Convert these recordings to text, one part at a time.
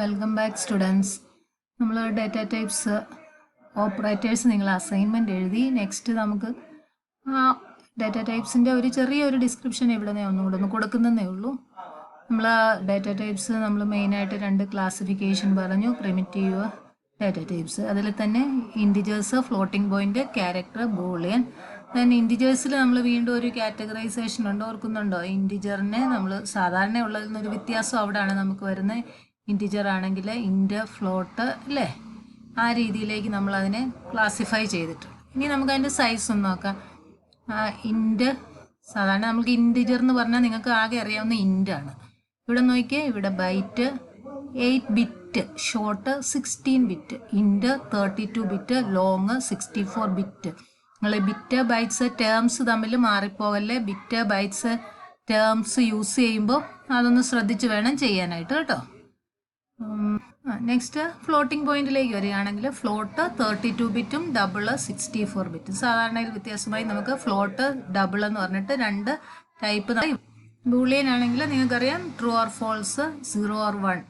Welcome back students. നമ്മൾ data types operators നിങ്ങൾ assignment എഴുതി. നെക്സ്റ്റ് നമുക്ക് ആ ഡാറ്റ ടൈപ്സിൻ്റെ ഒരു ചെറിയൊരു ഡിസ്ക്രിപ്ഷൻ ഇവിടെ ഒന്നുകൂടെ ഒന്ന് കൊടുക്കുന്നതേ ഉള്ളൂ. നമ്മൾ ഡാറ്റ ടൈപ്സ് നമ്മൾ മെയിനായിട്ട് 2 ക്ലാസിഫിക്കേഷൻ പറഞ്ഞു. പ്രിമിറ്റീവ് ഡാറ്റ ടൈപ്സ്, അതിൽ തന്നെ integers, floating point, character, boolean. Then ഇൻറ്റിജേഴ്സിൽ നമ്മൾ വീണ്ടും ഒരു കാറ്റഗറൈസേഷൻ ഉണ്ട്, ഓർക്കുന്നുണ്ടോ? ഇൻറ്റിജറിനെ നമ്മൾ സാധാരണ ഉള്ളതിൽ നിന്നൊരു വ്യത്യാസം അവിടെയാണ് നമുക്ക് വരുന്നത്. ഇൻറ്റിജർ ആണെങ്കിൽ ഇൻറ്റ്, ഫ്ലോട്ട് അല്ലേ, ആ രീതിയിലേക്ക് നമ്മൾ അതിനെ ക്ലാസിഫൈ ചെയ്തിട്ടുണ്ട്. ഇനി നമുക്ക് അതിൻ്റെ സൈസ് ഒന്ന് നോക്കാം. ഇൻറ്റ് സാധാരണ നമുക്ക് ഇൻറ്റിജർ എന്ന് പറഞ്ഞാൽ നിങ്ങൾക്ക് ആകെ അറിയാവുന്ന ഇൻറ്റാണ്. ഇവിടെ നോക്കിയേ, ഇവിടെ byte 8 bit, short 16 bit, int 32 bit, long 64 bit. നിങ്ങൾ ബിറ്റ് ബൈറ്റ്സ് ടേംസ് തമ്മിൽ മാറിപ്പോകല്ലേ. ബിറ്റ് ബൈറ്റ്സ് ടേംസ് യൂസ് ചെയ്യുമ്പോൾ അതൊന്ന് ശ്രദ്ധിച്ച് വേണം ചെയ്യാനായിട്ട് കേട്ടോ. നെക്സ്റ്റ് ഫ്ലോട്ടിംഗ് പോയിന്റിലേക്ക് വരികയാണെങ്കിൽ ഫ്ലോട്ട് 32 ബിറ്റും ഡബിൾ 64 ബിറ്റും. സാധാരണയിൽ വ്യത്യാസമായി നമുക്ക് ഫ്ലോട്ട്, ഡബിൾ എന്ന് പറഞ്ഞിട്ട് 2 ടൈപ്പ്. ബൂളിയൻ ആണെങ്കിൽ നിങ്ങൾക്കറിയാം ട്രൂ ഓർ ഫോൾസ്, 0 ഓർ 1.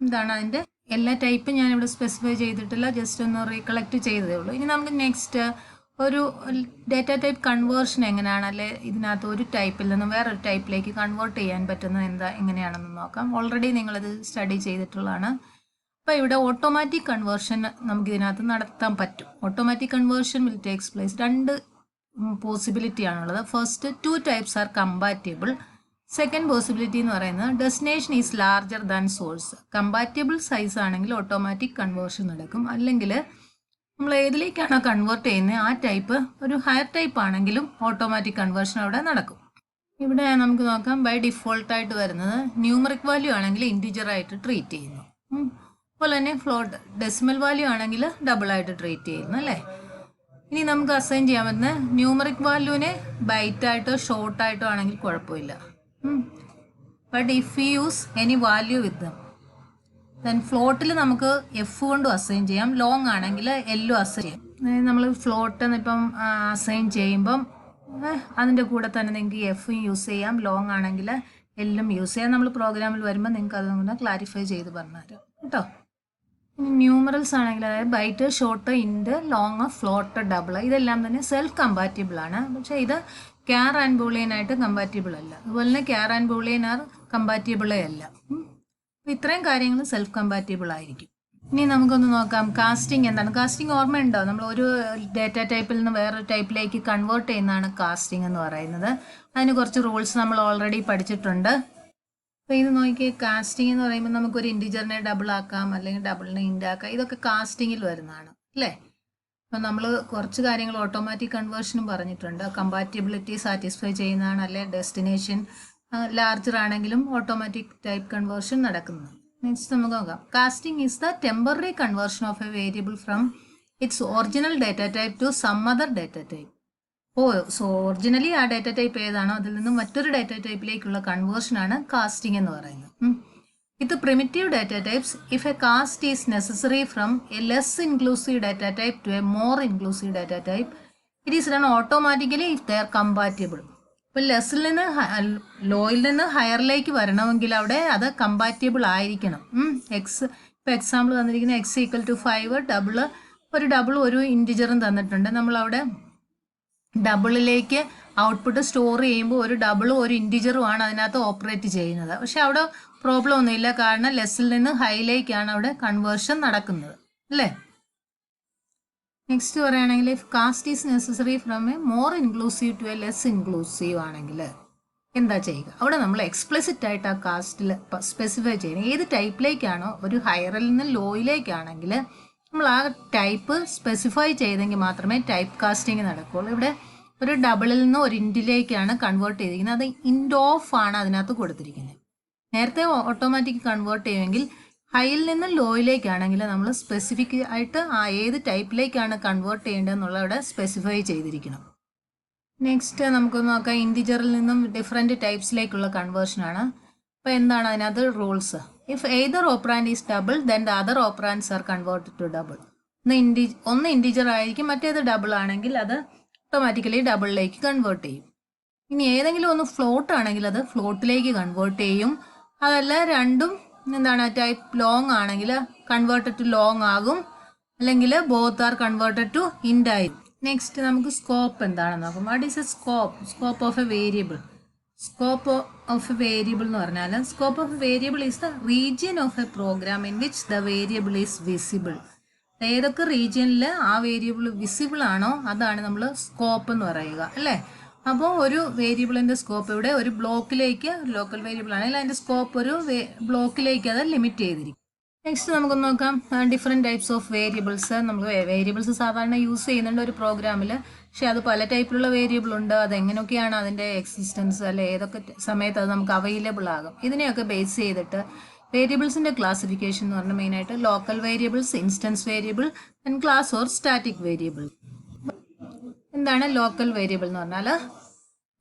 ഇതാണ് അതിൻ്റെ എല്ലാ ടൈപ്പും ഞാനിവിടെ സ്പെസിഫൈ ചെയ്തിട്ടില്ല, ജസ്റ്റ് ഒന്ന് റീകളക്ട് ചെയ്തതേ ഉള്ളൂ. ഇനി നമുക്ക് നെക്സ്റ്റ് ഒരു ഡാറ്റ ടൈപ്പ് കൺവേർഷൻ എങ്ങനെയാണ്, അല്ലെ ഇതിനകത്ത് ഒരു ടൈപ്പിൽ നിന്ന് വേറൊരു ടൈപ്പിലേക്ക് കൺവേർട്ട് ചെയ്യാൻ പറ്റുന്നത് എങ്ങനെയാണെന്ന് നോക്കാം. ഓൾറെഡി നിങ്ങളിത് സ്റ്റഡി ചെയ്തിട്ടുള്ളതാണ്. അപ്പോൾ ഇവിടെ ഓട്ടോമാറ്റിക് കൺവേർഷൻ നമുക്ക് ഇതിനകത്ത് നടത്താൻ പറ്റും. Automatic conversion will takes place. 2 possibility ആണുള്ളത്. First 2 types are compatible. Second possibility എന്ന് പറയുന്നത് destination is larger than source. Compatible size ആണെങ്കിൽ ഓട്ടോമാറ്റിക് കൺവേർഷൻ നടക്കും. അല്ലെങ്കിൽ നമ്മൾ ഏതിലേക്കാണോ കൺവേർട്ട് ചെയ്യുന്നത് ആ ടൈപ്പ് ഒരു ഹയർ ടൈപ്പ് ആണെങ്കിലും ഓട്ടോമാറ്റിക് കൺവേർഷൻ അവിടെ നടക്കും. ഇവിടെ നമുക്ക് നോക്കാം, ബൈ ഡിഫോൾട്ടായിട്ട് വരുന്നത് ന്യൂമറിക് വാല്യൂ ആണെങ്കിൽ ഇൻറ്റിജർ ആയിട്ട് ട്രീറ്റ് ചെയ്യുന്നു. അതുപോലെ തന്നെ ഫ്ലോട്ട് ഡെസിമൽ വാല്യൂ ആണെങ്കിൽ ഡബിൾ ആയിട്ട് ട്രീറ്റ് ചെയ്യുന്നു അല്ലേ. ഇനി നമുക്ക് അസൈൻ ചെയ്യാൻ പറ്റുന്ന ന്യൂമറിക് വാല്യൂവിനെ ബൈറ്റായിട്ടോ ഷോർട്ടായിട്ടോ ആണെങ്കിൽ കുഴപ്പമില്ല. But if you use any value with them, then ഫ്ലോട്ടിൽ നമുക്ക് എഫ് കൊണ്ടും അസൈൻ ചെയ്യാം. ലോങ് ആണെങ്കിൽ എല്ലും അസൈൻ ചെയ്യാം. നമ്മൾ ഫ്ലോട്ട് ഇപ്പം അസൈൻ ചെയ്യുമ്പം അതിൻ്റെ കൂടെ തന്നെ നിങ്ങൾക്ക് എഫും യൂസ് ചെയ്യാം, ലോങ് ആണെങ്കിൽ എല്ലും യൂസ് ചെയ്യാം. നമ്മൾ പ്രോഗ്രാമിൽ വരുമ്പോൾ നിങ്ങൾക്ക് അതൊന്ന് ക്ലാരിഫൈ ചെയ്ത് പറഞ്ഞുതരാം കേട്ടോ. ഇനി ന്യൂമറൽസ് ആണെങ്കിൽ അതായത് byte, short, int, long, float, double, ഇതെല്ലാം തന്നെ സെൽഫ് കമ്പാറ്റബിൾ ആണ്. പക്ഷേ ഇത് ക്യാർ ആൻഡ് ബൂളിയൻ ആയിട്ട് കമ്പാറ്റബിൾ അല്ല. അതുപോലെ തന്നെ ക്യാർ ആൻഡ് ബൂളിയൻ ആർ കമ്പാറ്റബിളേ അല്ല. ഇത്രയും കാര്യങ്ങൾ സെൽഫ് കമ്പാറ്റബിൾ ആയിരിക്കും. ഇനി നമുക്കൊന്ന് നോക്കാം കാസ്റ്റിംഗ് എന്താണ്. കാസ്റ്റിംഗ് ഓർമ്മയുണ്ടോ? നമ്മൾ ഒരു ഡാറ്റ ടൈപ്പിൽ നിന്ന് വേറൊരു ടൈപ്പിലേക്ക് കൺവേർട്ട് ചെയ്യുന്നതാണ് കാസ്റ്റിംഗ് എന്ന് പറയുന്നത്. അതിന് കുറച്ച് റൂൾസ് നമ്മൾ ഓൾറെഡി പഠിച്ചിട്ടുണ്ട്. അപ്പോൾ ഇത് നോക്കി, കാസ്റ്റിംഗ് എന്ന് പറയുമ്പോൾ നമുക്കൊരു ഇൻറ്റിജറിനെ ഡബിൾ ആക്കാം, അല്ലെങ്കിൽ ഡബിളിനെ ഇൻറ്റ് ആക്കാം. ഇതൊക്കെ കാസ്റ്റിങ്ങിൽ വരുന്നതാണ് അല്ലേ. അപ്പം നമ്മൾ കുറച്ച് കാര്യങ്ങൾ ഓട്ടോമാറ്റിക് കൺവേർഷനും പറഞ്ഞിട്ടുണ്ട്. കമ്പാറ്റബിലിറ്റി സാറ്റിസ്ഫൈ ചെയ്യുന്നതാണ്, അല്ലെ ഡെസ്റ്റിനേഷൻ ലാർജർ ആണെങ്കിലും ഓട്ടോമാറ്റിക് ടൈപ്പ് കൺവേർഷൻ നടക്കുന്നത്. നെക്സ്റ്റ് നമുക്ക് നോക്കാം. Casting is the temporary conversion of a variable from its original data type to some other data type. So originally ആ ഡാറ്റ ടൈപ്പ് ഏതാണോ അതിൽ നിന്നും മറ്റൊരു ഡാറ്റ ടൈപ്പിലേക്കുള്ള കൺവേർഷനാണ് കാസ്റ്റിംഗ് എന്ന് പറയുന്നത്. ഇത് primitive data types if a cast is necessary from a less inclusive data type to a more inclusive data type, it is done automatically if they are compatible. ഇപ്പോൾ ലെസ്സിൽ നിന്ന് ലോയിൽ നിന്ന് ഹയറിലേക്ക് വരണമെങ്കിൽ അവിടെ അത് കമ്പാറ്റബിൾ ആയിരിക്കണം. ഇപ്പോൾ എക്സാമ്പിൾ തന്നിരിക്കുന്ന x=5, ഒരു ഡബിൾ ഒരു ഇൻറ്റിജറും തന്നിട്ടുണ്ട്. നമ്മളവിടെ ഡബിളിലേക്ക് ഔട്ട്പുട്ട് സ്റ്റോർ ചെയ്യുമ്പോൾ ഒരു ഡബിളും ഒരു ഇൻറ്റിജറും ആണ് അതിനകത്ത് ഓപ്പറേറ്റ് ചെയ്യുന്നത്. പക്ഷെ അവിടെ പ്രോബ്ലം ഒന്നുമില്ല, കാരണം ലെസ്സിൽ നിന്ന് ഹൈയിലേക്കാണ് അവിടെ കൺവേർഷൻ നടക്കുന്നത് അല്ലേ. നെക്സ്റ്റ് പറയുകയാണെങ്കിൽ if cast is necessary from a more inclusive to a less inclusive ആണെങ്കിൽ എന്താ ചെയ്യുക? അവിടെ നമ്മൾ എക്സ്പ്ലിസിറ്റ് ആയിട്ട് ആ കാസ്റ്റിൽ സ്പെസിഫൈ ചെയ്യണം. ഏത് ടൈപ്പിലേക്കാണോ, ഒരു ഹയറിൽ നിന്ന് ലോയിലേക്കാണെങ്കിൽ നമ്മൾ ആ ടൈപ്പ് സ്പെസിഫൈ ചെയ്തെങ്കിൽ മാത്രമേ ടൈപ്പ് കാസ്റ്റിംഗ് നടക്കുകയുള്ളൂ. ഇവിടെ ഒരു ഡബിളിൽ നിന്ന് ഒരു ഇൻറ്റിലേക്കാണ് കൺവേർട്ട് ചെയ്തിരിക്കുന്നത്. അത് ഇൻറ്റ് ഓഫ് ആണ് അതിനകത്ത് കൊടുത്തിരിക്കുന്നത്. നേരത്തെ ഓട്ടോമാറ്റിക് കൺവേർട്ട് ചെയ്യുമെങ്കിൽ ഹൈയിൽ നിന്ന് ലോയിലേക്കാണെങ്കിൽ നമ്മൾ സ്പെസിഫിക് ആയിട്ട് ആ ഏത് ടൈപ്പിലേക്കാണ് കൺവേർട്ട് ചെയ്യേണ്ടതെന്നുള്ള അവിടെ സ്പെസിഫൈ ചെയ്തിരിക്കണം. നെക്സ്റ്റ് നമുക്ക് നോക്കാം, ഇൻറ്റിജറിൽ നിന്നും ഡിഫറെൻറ്റ് ടൈപ്സിലേക്കുള്ള കൺവേർഷനാണ്. അപ്പോൾ എന്താണ് അതിനകത്ത് rules? If either operand is double then the other operands are converted to double. ഒന്ന് ഇൻറ്റിജർ ആയിരിക്കും, മറ്റേത് ഡബിൾ ആണെങ്കിൽ അത് ഓട്ടോമാറ്റിക്കലി ഡബിളിലേക്ക് കൺവേർട്ട് ചെയ്യും. ഇനി ഏതെങ്കിലും ഒന്ന് ഫ്ലോട്ട് ആണെങ്കിൽ അത് ഫ്ലോട്ടിലേക്ക് കൺവേർട്ട് ചെയ്യും. അതല്ല രണ്ടും എന്താണ് ടൈപ്പ് ലോങ് ആണെങ്കിൽ കൺവേർട്ടഡ് ടു ലോങ് ആകും, അല്ലെങ്കിൽ ബോത്ത് ആർ കൺവേർട്ടഡ് ടു ഇൻഡ് ആയിരിക്കും. നെക്സ്റ്റ് നമുക്ക് സ്കോപ്പ് എന്താണെന്ന് നോക്കാം. What is a scope of a variable? Scope of a variable എന്ന് പറഞ്ഞാൽ scope of a variable is the region of a program in which the variable is visible. ഏതൊക്കെ റീജിയനിൽ ആ വേരിയബിൾ വിസിബിൾ ആണോ അതാണ് നമ്മൾ സ്കോപ്പ് എന്ന് പറയുക, അല്ലേ? അപ്പോൾ ഒരു വേരിയബിളിൻ്റെ സ്കോപ്പ് ഇവിടെ ഒരു ബ്ലോക്കിലേക്ക്, ലോക്കൽ വേരിയബിൾ ആണെങ്കിൽ അതിൻ്റെ സ്കോപ്പ് ഒരു ബ്ലോക്കിലേക്ക് അത് ലിമിറ്റ് ചെയ്തിരിക്കും. നെക്സ്റ്റ് നമുക്ക് നോക്കാം ഡിഫറെൻറ്റ് ടൈപ്സ് ഓഫ് വേരിയബിൾസ്. നമുക്ക് വേരിയബിൾസ് സാധാരണ യൂസ് ചെയ്യുന്നുണ്ട് ഒരു പ്രോഗ്രാമിൽ, പക്ഷെ അത് പല ടൈപ്പിലുള്ള വേരിയബിൾ ഉണ്ട്. അതെങ്ങനെയൊക്കെയാണ് അതിൻ്റെ എക്സിസ്റ്റൻസ്, അല്ലെ ഏതൊക്കെ സമയത്ത് അത് നമുക്ക് അവൈലബിൾ ആകും, ഇതിനെയൊക്കെ ബേസ് ചെയ്തിട്ട് വേരിയബിൾസിൻ്റെ ക്ലാസിഫിക്കേഷൻ എന്ന് പറഞ്ഞാൽ മെയിനായിട്ട് local variables, instance variable and class or static variable. എന്താണ് ലോക്കൽ വേരിയബിൾ എന്ന് പറഞ്ഞാൽ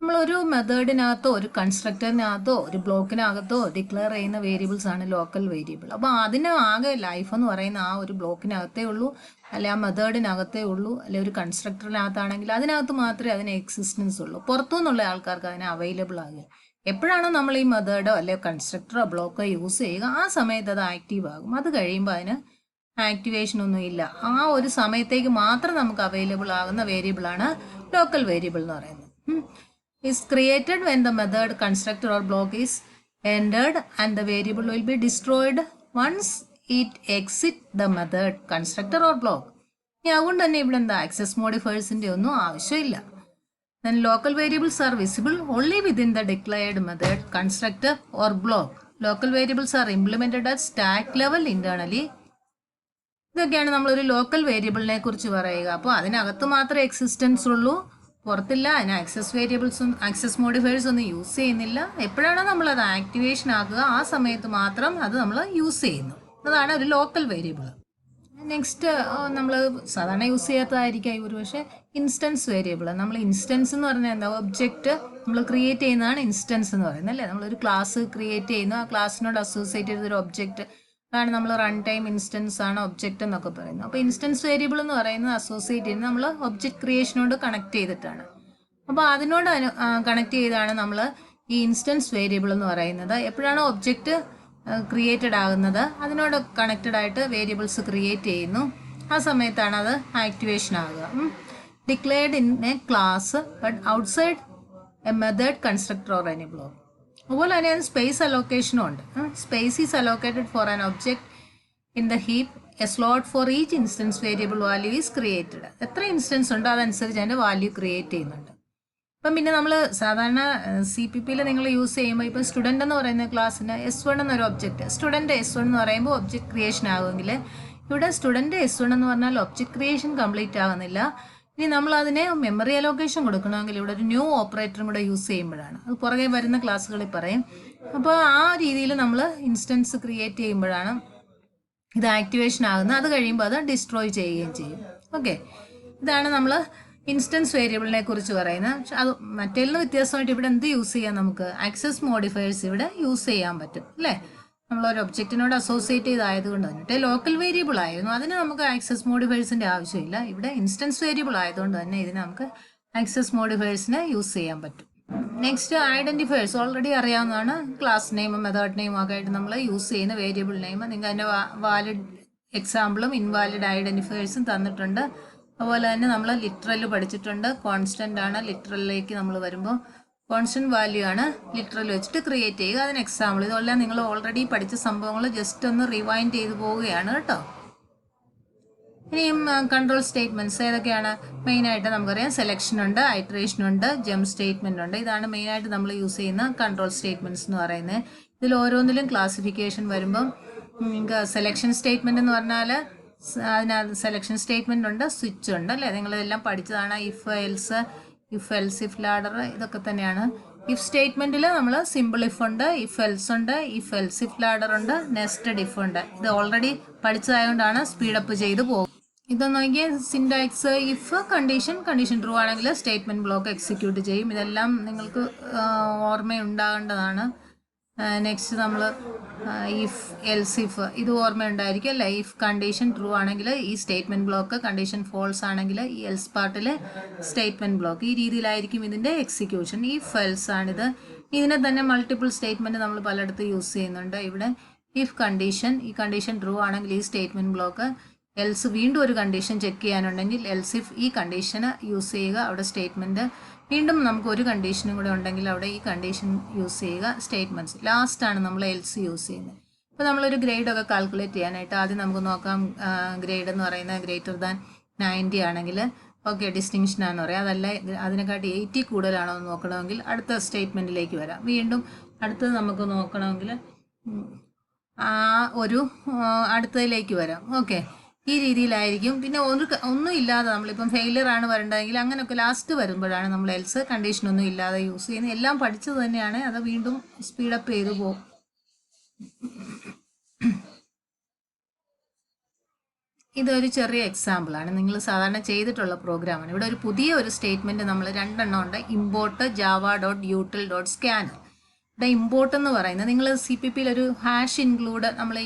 നമ്മളൊരു മെത്തേഡിനകത്തോ ഒരു കൺസ്ട്രക്ടറിനകത്തോ ഒരു ബ്ലോക്കിനകത്തോ ഡിക്ലെയർ ചെയ്യുന്ന വേരിയബിൾസ് ആണ് ലോക്കൽ വേരിയബിൾ. അപ്പോൾ അതിന് ആകെ ലൈഫ് എന്ന് പറയുന്ന ആ ഒരു ബ്ലോക്കിനകത്തേ ഉള്ളൂ, അല്ലെ ആ മെത്തേഡിനകത്തേ ഉള്ളൂ, അല്ലെ ഒരു കൺസ്ട്രക്ടറിനകത്താണെങ്കിൽ അതിനകത്ത് മാത്രമേ അതിന് എക്സിസ്റ്റൻസ് ഉള്ളൂ. പുറത്തുനിന്നുള്ള ആൾക്കാർക്ക് അതിന് അവൈലബിൾ ആകുക. എപ്പോഴാണോ നമ്മൾ ഈ മെത്തേഡോ അല്ലെ കൺസ്ട്രക്ടറോ ബ്ലോക്കോ യൂസ് ചെയ്യുക ആ സമയത്ത് അത് ആക്റ്റീവ് ആകും. അത് കഴിയുമ്പോൾ അതിന് ആക്ടിവേഷൻ ഒന്നും ഇല്ല. ആ ഒരു സമയത്തേക്ക് മാത്രം നമുക്ക് അവൈലബിൾ ആകുന്ന വേരിയബിളാണ് ലോക്കൽ വേരിയബിൾ എന്ന് പറയുന്നത്. is created when the method, constructor or block is entered and the variable will be destroyed once it exit the method, constructor or block. അതുകൊണ്ട് തന്നെ ഇവിടെ എന്താ ആക്സസ് മോഡിഫയേഴ്സിൻ്റെ ഒന്നും ആവശ്യമില്ല. Then local variables are visible only within the declared method, constructor or block. Local variables are implemented at stack level internally. ഇതൊക്കെയാണ് നമ്മളൊരു local വേരിയബിളിനെ കുറിച്ച് പറയുക. അപ്പോൾ അതിനകത്ത് മാത്രമേ എക്സിസ്റ്റൻസ് ഉള്ളൂ, പുറത്തില്ല. അതിന് ആക്സസ് വേരിയബിൾസും ആക്സസ് മോഡിഫയേഴ്സ് ഒന്നും യൂസ് ചെയ്യുന്നില്ല. എപ്പോഴാണോ നമ്മളത് ആക്ടിവേഷൻ ആക്കുക ആ സമയത്ത് മാത്രം അത് നമ്മൾ യൂസ് ചെയ്യുന്നു. അതാണ് ഒരു ലോക്കൽ വേരിയബിൾ. നെക്സ്റ്റ് നമ്മൾ സാധാരണ യൂസ് ചെയ്യാത്തതായിരിക്കും ഒരു പക്ഷേ ഇൻസ്റ്റൻസ് വേരിയബിൾ. നമ്മൾ ഇൻസ്റ്റൻസ് എന്ന് പറഞ്ഞാൽ എന്താ, ഒബ്ജക്റ്റ് നമ്മൾ ക്രിയേറ്റ് ചെയ്യുന്നതാണ് ഇൻസ്റ്റൻസ് എന്ന് പറയുന്നത്, അല്ലേ? നമ്മളൊരു ക്ലാസ് ക്രിയേറ്റ് ചെയ്യുന്നു, ആ ക്ലാസ്സിനോട് അസോസിയേറ്റ് ചെയ്തൊരു ഒബ്ജക്റ്റ്, അതാണ് നമ്മൾ റൺ ടൈം ഇൻസ്റ്റൻസ് ആണ് ഒബ്ജക്റ്റ് എന്നൊക്കെ പറയുന്നത്. അപ്പോൾ ഇൻസ്റ്റൻസ് വേരിയബിൾ എന്ന് പറയുന്നത് അസോസിയേറ്റ് ചെയ്യുന്നത് നമ്മൾ ഒബ്ജക്റ്റ് ക്രിയേഷനോട് കണക്ട് ചെയ്തിട്ടാണ്. അപ്പോൾ അതിനോട് കണക്ട് ചെയ്താണ് നമ്മൾ ഈ ഇൻസ്റ്റൻസ് വേരിയബിൾ എന്ന് പറയുന്നത്. എപ്പോഴാണോ ഒബ്ജക്റ്റ് ക്രിയേറ്റഡ് ആകുന്നത് അതിനോട് കണക്റ്റഡ് ആയിട്ട് വേരിയബിൾസ് ക്രിയേറ്റ് ചെയ്യുന്നു, ആ സമയത്താണ് അത് ആക്ടിവേഷൻ ആകുക. Declared in A class but outside A method, constructor or any block. അതുപോലെ തന്നെ സ്പേസ് അലോക്കേഷനും ഉണ്ട്. Space is allocated for an object in the heap. A slot for each instance variable value is created. എത്ര instance ഉണ്ടോ അതനുസരിച്ച് അതിൻ്റെ value create ചെയ്യുന്നുണ്ട്. ഇപ്പം പിന്നെ നമ്മൾ സാധാരണ CPP നിങ്ങൾ യൂസ് ചെയ്യുമ്പോൾ ഇപ്പോൾ സ്റ്റുഡൻ്റ് എന്ന് പറയുന്ന ക്ലാസ്സിന് S1 എന്നൊരു ഒബ്ജക്റ്റ്, സ്റ്റുഡൻറ്റ് S1 എന്ന് പറയുമ്പോൾ ഒബ്ജക്റ്റ് ക്രിയേഷൻ ആകുമെങ്കിൽ ഇവിടെ സ്റ്റുഡൻറ്റ് S1 എന്ന് പറഞ്ഞാൽ ഒബ്ജക്റ്റ് ക്രിയേഷൻ കംപ്ലീറ്റ് ആകുന്നില്ല. ഇനി നമ്മൾ അതിനെ മെമ്മറി അലോക്കേഷൻ കൊടുക്കണമെങ്കിൽ ഇവിടെ ഒരു ന്യൂ ഓപ്പറേറ്ററും കൂടെ യൂസ് ചെയ്യുമ്പോഴാണ്. അത് പുറകെ വരുന്ന ക്ലാസ്സുകളിൽ പറയും. അപ്പോൾ ആ രീതിയിൽ നമ്മൾ ഇൻസ്റ്റൻസ് ക്രിയേറ്റ് ചെയ്യുമ്പോഴാണ് ഇത് ആക്ടിവേഷൻ ആകുന്നത്. അത് കഴിയുമ്പോൾ അത് ഡിസ്ട്രോയ് ചെയ്യുകയും ചെയ്യും. ഓക്കെ, ഇതാണ് നമ്മൾ ഇൻസ്റ്റൻസ് വേരിയബിളിനെ കുറിച്ച് പറയുന്നത്. പക്ഷെ അത് മറ്റേതിന് വ്യത്യാസമായിട്ട് ഇവിടെ എന്ത് യൂസ് ചെയ്യാം, നമുക്ക് ആക്സസ് മോഡിഫയേഴ്സ് ഇവിടെ യൂസ് ചെയ്യാൻ പറ്റും, അല്ലേ? നമ്മളൊരു ഒബ്ജക്റ്റിനോട് അസോസിയേറ്റ് ചെയ്തായതുകൊണ്ട് തന്നെ ലോക്കൽ വേരിയബിൾ ആയിരുന്നു, അതിന് നമുക്ക് ആക്സസ് മോഡിഫയേഴ്സിൻ്റെ ആവശ്യമില്ല. ഇവിടെ ഇൻസ്റ്റൻസ് വേരിയബിൾ ആയതുകൊണ്ട് തന്നെ ഇതിന് നമുക്ക് ആക്സസ് മോഡിഫയേഴ്സിനെ യൂസ് ചെയ്യാൻ പറ്റും. നെക്സ്റ്റ് ഐഡൻറ്റിഫയേഴ്സ് ഓൾറെഡി അറിയാവുന്നതാണ്. ക്ലാസ് നെയിമും മെത്തേഡ് നെയിമും ഒക്കെ ആയിട്ട് നമ്മൾ യൂസ് ചെയ്യുന്ന വേരിയബിൾ നെയിം. നിങ്ങൾക്ക് അതിൻ്റെ വാലിഡ് എക്സാമ്പിളും ഇൻവാലിഡ് ഐഡൻറ്റിഫയേഴ്സും തന്നിട്ടുണ്ട്. അതുപോലെ തന്നെ നമ്മൾ ലിറ്ററൽ പഠിച്ചിട്ടുണ്ട്. കോൺസ്റ്റൻ്റ് ആണ്. ലിറ്ററലിലേക്ക് നമ്മൾ വരുമ്പോൾ കോൺസ്റ്റന്റ് വാല്യൂ ആണ് ലിറ്ററൽ വെച്ചിട്ട് ക്രിയേറ്റ് ചെയ്യുക. അതിന് എക്സാമ്പിൾ ഇതെല്ലാം നിങ്ങൾ ഓൾറെഡി പഠിച്ച സംഭവങ്ങൾ ജസ്റ്റ് ഒന്ന് റിവൈൻഡ് ചെയ്ത് പോവുകയാണ് കേട്ടോ. ഇനിയും കൺട്രോൾ സ്റ്റേറ്റ്മെൻറ്റ്സ് ഏതൊക്കെയാണ്? മെയിനായിട്ട് നമുക്കറിയാം സെലക്ഷൻ ഉണ്ട്, ഐറ്ററേഷൻ ഉണ്ട്, ജംപ് സ്റ്റേറ്റ്മെൻ്റ് ഉണ്ട്. ഇതാണ് മെയിനായിട്ട് നമ്മൾ യൂസ് ചെയ്യുന്ന കൺട്രോൾ സ്റ്റേറ്റ്മെൻറ്റ്സ് എന്ന് പറയുന്നത്. ഇതിൽ ഓരോന്നിലും ക്ലാസിഫിക്കേഷൻ വരുമ്പം സെലക്ഷൻ സ്റ്റേറ്റ്മെൻറ്റ് എന്ന് പറഞ്ഞാൽ അതിനകത്ത് സെലക്ഷൻ സ്റ്റേറ്റ്മെൻ്റ് ഉണ്ട്, സ്വിച്ച് ഉണ്ട്, അല്ലേ? നിങ്ങളെല്ലാം പഠിച്ചതാണ്. ഇഫ് എൽസ് ഇഫ് ലാഡർ ഇതൊക്കെ തന്നെയാണ്. ഇഫ് സ്റ്റേറ്റ്മെൻറ്റിൽ നമ്മൾ സിമ്പിൾ ഇഫ് ഉണ്ട്, ഇഫ് എൽസ് ഉണ്ട്, ഇഫ് എൽസ് ഇഫ് ലാഡർ ഉണ്ട്, നെസ്റ്റഡ് ഇഫ് ഉണ്ട്. ഇത് ഓൾറെഡി പഠിച്ചതായതുകൊണ്ടാണ് സ്പീഡപ്പ് ചെയ്ത് പോകും. ഇതൊന്ന് നോക്കിയാൽ സിൻടാക്സ് ഇഫ് കണ്ടീഷൻ ട്രൂ ആണെങ്കിൽ സ്റ്റേറ്റ്മെൻറ്റ് ബ്ലോക്ക് എക്സിക്യൂട്ട് ചെയ്യും. ഇതെല്ലാം നിങ്ങൾക്ക് ഓർമ്മയുണ്ടാകേണ്ടതാണ്. നെക്സ്റ്റ് നമ്മൾ ഇഫ് എൽസ് ഇഫ് ഇത് ഓർമ്മയുണ്ടായിരിക്കും, അല്ലേ? ഇഫ് കണ്ടീഷൻ ട്രൂ ആണെങ്കിൽ ഈ സ്റ്റേറ്റ്മെൻറ്റ് ബ്ലോക്ക്, കണ്ടീഷൻ ഫോൾസ് ആണെങ്കിൽ ഈ എൽസ് പാർട്ടിൽ സ്റ്റേറ്റ്മെൻറ്റ് ബ്ലോക്ക്. ഈ രീതിയിലായിരിക്കും ഇതിൻ്റെ എക്സിക്യൂഷൻ. ഇഫ് എൽസ് ആണിത്. ഇതിനെ തന്നെ മൾട്ടിപ്പിൾ സ്റ്റേറ്റ്മെൻറ്റ് നമ്മൾ പലയിടത്തും യൂസ് ചെയ്യുന്നുണ്ട്. ഇവിടെ ഇഫ് കണ്ടീഷൻ, ഈ കണ്ടീഷൻ ട്രൂ ആണെങ്കിൽ ഈ സ്റ്റേറ്റ്മെൻറ്റ് ബ്ലോക്ക്. എൽസ് വീണ്ടും ഒരു കണ്ടീഷൻ ചെക്ക് ചെയ്യാനുണ്ടെങ്കിൽ എൽസ് ഇഫ് ഈ കണ്ടീഷന് യൂസ് ചെയ്യുക, അവിടെ സ്റ്റേറ്റ്മെൻറ്റ്. വീണ്ടും നമുക്ക് ഒരു കണ്ടീഷനും കൂടെ ഉണ്ടെങ്കിൽ അവിടെ ഈ കണ്ടീഷൻ യൂസ് ചെയ്യുക, സ്റ്റേറ്റ്മെൻറ്റ്സ്. ലാസ്റ്റാണ് നമ്മൾ എൽസ് യൂസ് ചെയ്യുന്നത്. ഇപ്പോൾ നമ്മളൊരു ഗ്രേഡൊക്കെ കാൽക്കുലേറ്റ് ചെയ്യാനായിട്ട് ആദ്യം നമുക്ക് നോക്കാം. ഗ്രേഡ് എന്ന് പറയുന്നത് ഗ്രേറ്റർ ദാൻ 90 ആണെങ്കിൽ ഓക്കെ ഡിസ്റ്റിങ്ഷൻ ആണെന്ന് പറയാം. അതല്ല അതിനെക്കാട്ടി 80 കൂടുതലാണോ എന്ന് നോക്കണമെങ്കിൽ അടുത്ത സ്റ്റേറ്റ്മെൻറ്റിലേക്ക് വരാം. വീണ്ടും അടുത്തത് നമുക്ക് നോക്കണമെങ്കിൽ ഒരു അടുത്തതിലേക്ക് വരാം. ഓക്കെ, ഈ രീതിയിലായിരിക്കും. പിന്നെ ഒന്നും ഇല്ലാതെ നമ്മളിപ്പം ഫെയിലിയർ ആണ് വരേണ്ടതെങ്കിൽ അങ്ങനെയൊക്കെ ലാസ്റ്റ് വരുമ്പോഴാണ് നമ്മൾ എൽസ് കണ്ടീഷനൊന്നും ഇല്ലാതെ യൂസ് ചെയ്യുന്നത്. എല്ലാം പഠിച്ചത് തന്നെയാണ്, അത് വീണ്ടും സ്പീഡപ്പ് ചെയ്തു പോകും. ഇതൊരു ചെറിയ എക്സാമ്പിളാണ്, നിങ്ങൾ സാധാരണ ചെയ്തിട്ടുള്ള പ്രോഗ്രാമാണ്. ഇവിടെ ഒരു പുതിയ ഒരു സ്റ്റേറ്റ്മെൻറ്റ് നമ്മൾ 2 എണ്ണം ഉണ്ട്. Import java.util.scanner. ഇവിടെ ഇമ്പോർട്ട് എന്ന് പറയുന്നത് നിങ്ങൾ CPP ഒരു ഹാഷ് ഇൻക്ലൂഡ് നമ്മൾ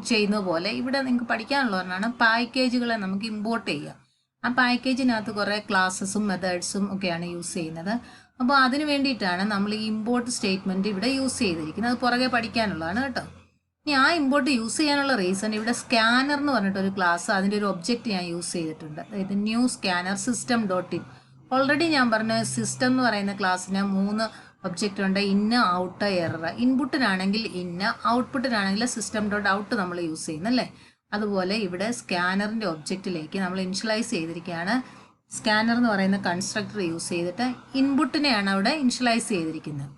ചെയ്യുന്ന പോലെ ഇവിടെ നിങ്ങൾക്ക് പഠിക്കാനുള്ളവരാണ്. പാക്കേജുകളെ നമുക്ക് ഇമ്പോർട്ട് ചെയ്യാം. ആ പാക്കേജിനകത്ത് കുറേ ക്ലാസ്സസും മെത്തേഡ്സും ഒക്കെയാണ് യൂസ് ചെയ്യുന്നത്. അപ്പോൾ അതിന് വേണ്ടിയിട്ടാണ് നമ്മൾ ഈ ഇമ്പോർട്ട് സ്റ്റേറ്റ്മെൻറ്റ് ഇവിടെ യൂസ് ചെയ്തിരിക്കുന്നത്. അത് പുറകെ പഠിക്കാനുള്ളതാണ് കേട്ടോ. ഇനി ആ ഇമ്പോർട്ട് യൂസ് ചെയ്യാനുള്ള റീസൺ, ഇവിടെ സ്കാനർ എന്ന് പറഞ്ഞിട്ടൊരു ക്ലാസ്, അതിൻ്റെ ഒരു ഒബ്ജക്റ്റ് ഞാൻ യൂസ് ചെയ്തിട്ടുണ്ട്. അതായത് ന്യൂ സ്കാനർ system.in. ഓൾറെഡി ഞാൻ പറഞ്ഞ സിസ്റ്റം എന്ന് പറയുന്ന ക്ലാസ്സിന് 3 ഒബ്ജക്റ്റ് ഉണ്ട്. ഇന്ന്, ഔട്ട്, എറർ. ഇൻപുട്ടിനാണെങ്കിൽ ഇന്ന്, ഔട്ട്പുട്ടിനാണെങ്കിൽ system.out നമ്മൾ യൂസ് ചെയ്യുന്നല്ലേ. അതുപോലെ ഇവിടെ സ്കാനറിൻ്റെ ഒബ്ജക്റ്റിലേക്ക് നമ്മൾ ഇനിഷ്യലൈസ് ചെയ്തിരിക്കുകയാണ്. സ്കാനർ എന്ന് പറയുന്ന കൺസ്ട്രക്ടർ യൂസ് ചെയ്തിട്ട് ഇൻപുട്ടിനെയാണ് അവിടെ ഇനിഷ്യലൈസ് ചെയ്തിരിക്കുന്നത്.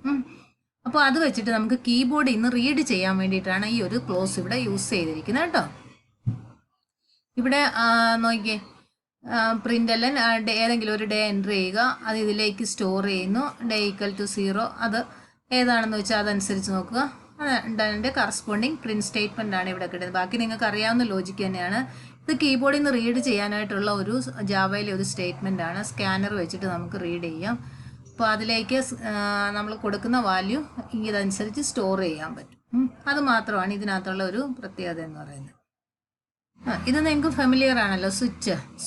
അപ്പോൾ അത് വെച്ചിട്ട് നമുക്ക് കീബോർഡിൽ നിന്ന് റീഡ് ചെയ്യാൻ വേണ്ടിയിട്ടാണ് ഈ ഒരു ക്ലോസ് ഇവിടെ യൂസ് ചെയ്തിരിക്കുന്നത് കേട്ടോ. ഇവിടെ നോക്കിയേ, പ്രിൻ്റെല്ലാം ഏതെങ്കിലും ഒരു ഡേ എൻ്റർ ചെയ്യുക, അത് ഇതിലേക്ക് സ്റ്റോർ ചെയ്യുന്നു. ഡേ =0, അത് ഏതാണെന്ന് വെച്ചാൽ അതനുസരിച്ച് നോക്കുക. അതിൻ്റെ കറസ്പോണ്ടിങ് പ്രിൻറ്റ് സ്റ്റേറ്റ്മെൻ്റ് ആണ് ഇവിടെ കിട്ടുന്നത്. ബാക്കി നിങ്ങൾക്ക് അറിയാവുന്ന ലോജിക്ക് തന്നെയാണ്. ഇത് കീബോർഡിൽ നിന്ന് റീഡ് ചെയ്യാനായിട്ടുള്ള ഒരു ജാവയിലെ ഒരു സ്റ്റേറ്റ്മെൻ്റ് ആണ്. സ്കാനർ വെച്ചിട്ട് നമുക്ക് റീഡ് ചെയ്യാം. അപ്പോൾ അതിലേക്ക് നമ്മൾ കൊടുക്കുന്ന വാല്യൂ ഇതനുസരിച്ച് സ്റ്റോർ ചെയ്യാൻ പറ്റും. അത് മാത്രമാണ് ഇതിനകത്തുള്ള ഒരു പ്രത്യേകത എന്ന് പറയുന്നത്. ഇത് നിങ്ങൾക്ക് ഫെമിലിയർ ആണല്ലോ.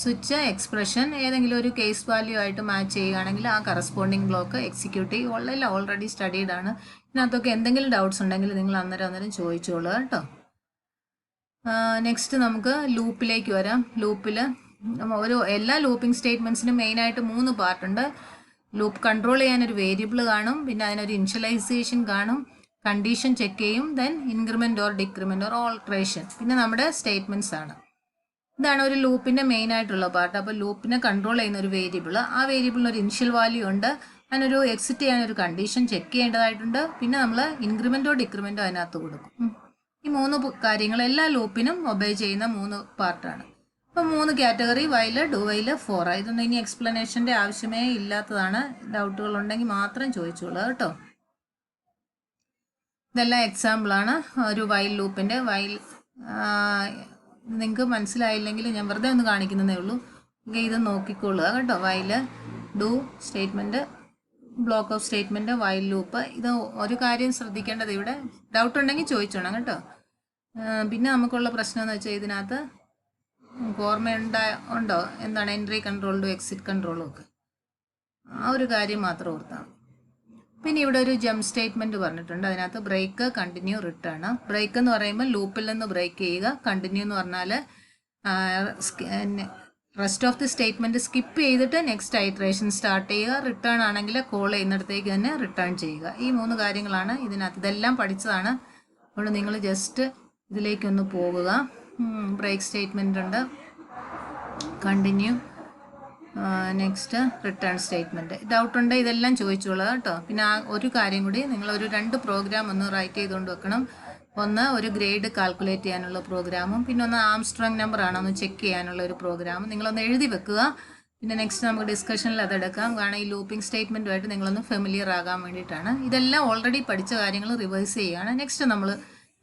സ്വിച്ച് എക്സ്പ്രഷൻ ഏതെങ്കിലും ഒരു കേസ് വാല്യൂ ആയിട്ട് മാച്ച് ചെയ്യുകയാണെങ്കിൽ ആ കറസ്പോണ്ടിങ് ബ്ലോക്ക് എക്സിക്യൂട്ട് ചെയ്യും. എല്ലാം ഓൾറെഡി സ്റ്റഡീഡ് ആണ്. ഇതിനകത്തൊക്കെ എന്തെങ്കിലും ഡൗട്ട്സ് ഉണ്ടെങ്കിൽ നിങ്ങൾ അന്നേരം ചോദിച്ചോളുക കേട്ടോ. നെക്സ്റ്റ് നമുക്ക് ലൂപ്പിലേക്ക് വരാം. ലൂപ്പിൽ എല്ലാ ലൂപ്പിംഗ് സ്റ്റേറ്റ്മെൻറ്റ്സിനും മെയിനായിട്ട് 3 പാർട്ടുണ്ട്. ലൂപ്പ് കൺട്രോൾ ചെയ്യാനൊരു വേരിയബിൾ കാണും, പിന്നെ അതിനൊരു ഇനിഷ്യലൈസേഷൻ കാണും, കണ്ടീഷൻ ചെക്ക് ചെയ്യും, then increment or decrement or alteration, പിന്നെ നമ്മുടെ സ്റ്റേറ്റ്മെൻറ്റ്സ് ആണ്. ഇതാണ് ഒരു ലൂപ്പിൻ്റെ മെയിൻ ആയിട്ടുള്ള പാർട്ട്. അപ്പോൾ ലൂപ്പിനെ കൺട്രോൾ ചെയ്യുന്ന ഒരു വേരിയബിൾ, ആ വേരിയബിളിന് ഒരു ഇനിഷ്യൽ വാല്യൂ ഉണ്ട്, അതിനൊരു എക്സിറ്റ് ചെയ്യാനൊരു കണ്ടീഷൻ ചെക്ക് ചെയ്യേണ്ടതായിട്ടുണ്ട്, പിന്നെ നമ്മൾ ഇൻക്രിമെൻറ്റോ ഡിക്രിമെൻറ്റോ അതിനകത്ത് കൊടുക്കും. ഈ 3 കാര്യങ്ങൾ എല്ലാ ലൂപ്പിനും ഒബേ ചെയ്യുന്ന 3 പാർട്ടാണ്. അപ്പോൾ 3 category: while, do while, for. ഇതൊന്നും ഇനി എക്സ്പ്ലനേഷൻ്റെ ആവശ്യമേ ഇല്ലാത്തതാണ്. ഡൗട്ടുകൾ ഉണ്ടെങ്കിൽ മാത്രം ചോദിച്ചോളൂ കേട്ടോ. ഇതെല്ലാം എക്സാമ്പിളാണ് ഒരു വൈൽ ലൂപ്പിൻ്റെ. നിങ്ങൾക്ക് മനസ്സിലായില്ലെങ്കിൽ ഞാൻ വെറുതെ ഒന്ന് കാണിക്കുന്നതേ ഉള്ളൂ. ഇത് നോക്കിക്കൊള്ളുക കേട്ടോ. While, do statement, block of statement, while loop. ഇത് ഒരു കാര്യം ശ്രദ്ധിക്കേണ്ടത്, ഇവിടെ ഡൗട്ട് ഉണ്ടെങ്കിൽ ചോദിച്ചോണം കേട്ടോ. പിന്നെ നമുക്കുള്ള പ്രശ്നം എന്ന് വെച്ചാൽ ഇതിനകത്ത് ഓർമ്മയുണ്ടോ എന്താണ് എൻട്രി കൺട്രോളും എക്സിറ്റ് കൺട്രോളും ഒക്കെ, ആ ഒരു കാര്യം മാത്രം ഓർത്താൽ. പിന്നെ ഇവിടെ ഒരു ജംപ് സ്റ്റേറ്റ്മെൻറ്റ് പറഞ്ഞിട്ടുണ്ട്. അതിനകത്ത് ബ്രേക്ക്, കണ്ടിന്യൂ, റിട്ടേൺ. ബ്രേക്ക് എന്ന് പറയുമ്പോൾ ലൂപ്പിൽ നിന്ന് ബ്രേക്ക് ചെയ്യുക. കണ്ടിന്യൂ എന്ന് പറഞ്ഞാൽ rest of the statement skip ചെയ്തിട്ട് നെക്സ്റ്റ് ഐറ്ററേഷൻ സ്റ്റാർട്ട് ചെയ്യുക. റിട്ടേൺ ആണെങ്കിൽ കോൾ ചെയ്യുന്നിടത്തേക്ക് തന്നെ റിട്ടേൺ ചെയ്യുക. ഈ 3 കാര്യങ്ങളാണ് ഇതിനകത്ത്. ഇതെല്ലാം പഠിച്ചതാണ്. അതുകൊണ്ട് നിങ്ങൾ ജസ്റ്റ് ഇതിലേക്കൊന്ന് പോകുക. ബ്രേക്ക് സ്റ്റേറ്റ്മെൻ്റ് ഉണ്ട്, continue, next return statement. Doubt ഉണ്ട് ഇതെല്ലാം ചോദിച്ചോളൂ കേട്ടോ. പിന്നെ ഒരു കാര്യം കൂടി, നിങ്ങളൊരു 2 പ്രോഗ്രാം ഒന്ന് റൈറ്റ് ചെയ്തുകൊണ്ട് വെക്കണം. ഒന്ന് ഒരു ഗ്രേഡ് കാൽക്കുലേറ്റ് ചെയ്യാനുള്ള പ്രോഗ്രാമും, പിന്നെ ഒന്ന് ആംസ്ട്രോങ് നമ്പർ ആണോ ഒന്ന് ചെക്ക് ചെയ്യാനുള്ള ഒരു പ്രോഗ്രാമും നിങ്ങളൊന്ന് എഴുതി വെക്കുക. പിന്നെ നെക്സ്റ്റ് നമുക്ക് ഡിസ്കഷനിൽ അതെടുക്കാം. കാരണം ഈ ലൂപ്പിംഗ് സ്റ്റേറ്റ്മെൻറ്റുമായിട്ട് നിങ്ങളൊന്ന് ഫെമിലിയർ ആകാൻ വേണ്ടിയിട്ടാണ്. ഇതെല്ലാം ഓൾറെഡി പഠിച്ച കാര്യങ്ങൾ റിവൈസ് ചെയ്യുകയാണ്. നെക്സ്റ്റ് നമ്മൾ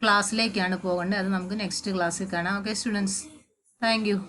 ക്ലാസ്സിലേക്കാണ് പോകേണ്ടത്. അത് നമുക്ക് നെക്സ്റ്റ് ക്ലാസ്സിൽ കാണാം. Okay students, thank you.